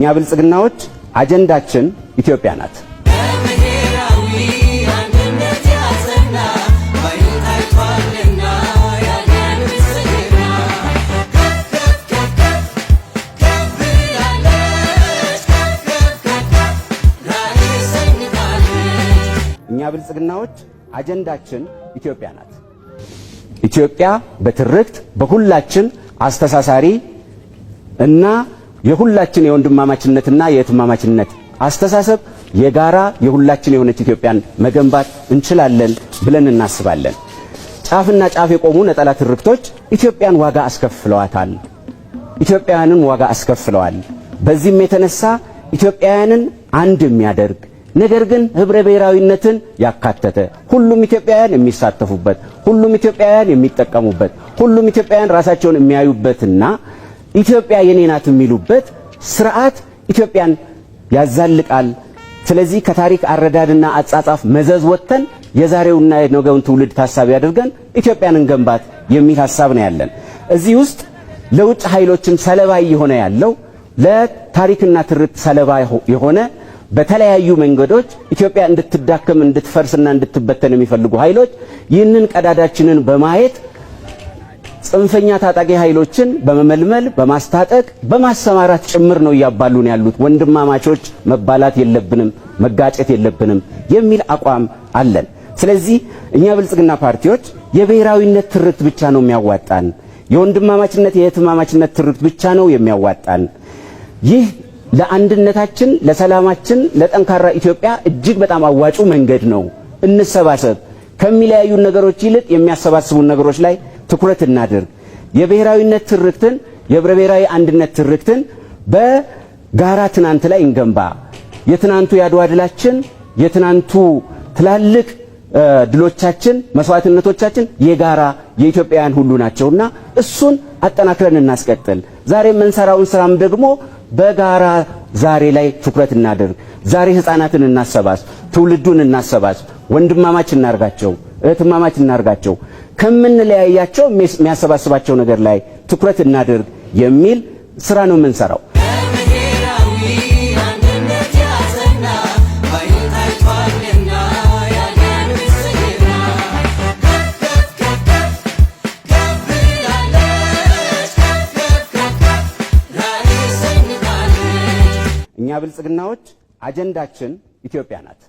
እኛ ብልጽግናዎች አጀንዳችን ኢትዮጵያ ናት። እኛ ብልጽግናዎች አጀንዳችን ኢትዮጵያ ናት። ኢትዮጵያ በትርክት በሁላችን አስተሳሳሪ እና የሁላችን የወንድማማችነትና የእህትማማችነት አስተሳሰብ የጋራ የሁላችን የሆነች ኢትዮጵያን መገንባት እንችላለን ብለን እናስባለን። ጫፍና ጫፍ የቆሙ ነጠላ ትርክቶች ኢትዮጵያን ዋጋ አስከፍለዋታል። ኢትዮጵያውያንን ዋጋ አስከፍለዋል። በዚህም የተነሳ ኢትዮጵያውያንን አንድ የሚያደርግ ነገር ግን ህብረ ብሔራዊነትን ያካተተ ሁሉም ኢትዮጵያውያን የሚሳተፉበት ሁሉም ኢትዮጵያውያን የሚጠቀሙበት ሁሉም ኢትዮጵያውያን ራሳቸውን የሚያዩበትና ኢትዮጵያ የኔ ናት የሚሉበት ስርዓት ኢትዮጵያን ያዛልቃል። ስለዚህ ከታሪክ አረዳድና አጻጻፍ መዘዝ ወጥተን የዛሬውና የነገውን ትውልድ ታሳቢ አድርገን ኢትዮጵያን እንገንባት የሚል ሐሳብ ነው ያለን። እዚህ ውስጥ ለውጭ ኃይሎችም ሰለባ የሆነ ያለው ለታሪክና ትርክት ሰለባ የሆነ በተለያዩ መንገዶች ኢትዮጵያ እንድትዳከም እንድትፈርስና እንድትበተን የሚፈልጉ ኃይሎች ይህንን ቀዳዳችንን በማየት ጽንፈኛ ታጣቂ ኃይሎችን በመመልመል በማስታጠቅ በማሰማራት ጭምር ነው ያባሉን ያሉት። ወንድማማቾች መባላት የለብንም መጋጨት የለብንም የሚል አቋም አለን። ስለዚህ እኛ ብልጽግና ፓርቲዎች የብሔራዊነት ትርክት ብቻ ነው የሚያዋጣን፣ የወንድማማችነት የእህትማማችነት ትርክት ብቻ ነው የሚያዋጣን። ይህ ለአንድነታችን ለሰላማችን ለጠንካራ ኢትዮጵያ እጅግ በጣም አዋጩ መንገድ ነው። እንሰባሰብ፣ ከሚለያዩ ነገሮች ይልቅ የሚያሰባስቡን ነገሮች ላይ ትኩረት እናድርግ። የብሔራዊነት ትርክትን የህብረ ብሔራዊ አንድነት ትርክትን በጋራ ትናንት ላይ እንገንባ። የትናንቱ ያድዋ ድላችን የትናንቱ ትላልቅ ድሎቻችን መስዋዕትነቶቻችን የጋራ የኢትዮጵያውያን ሁሉ ናቸውና እሱን አጠናክረን እናስቀጥል። ዛሬ የምንሰራውን ስራም ደግሞ በጋራ ዛሬ ላይ ትኩረት እናድርግ። ዛሬ ህፃናትን እናሰባስ፣ ትውልዱን እናሰባስ፣ ወንድማማች እናርጋቸው፣ እህትማማች እናርጋቸው፣ ከምንለያያቸው የሚያሰባስባቸው ነገር ላይ ትኩረት እናድርግ የሚል ስራ ነው የምንሰራው። እኛ ብልጽግናዎች አጀንዳችን ኢትዮጵያ ናት።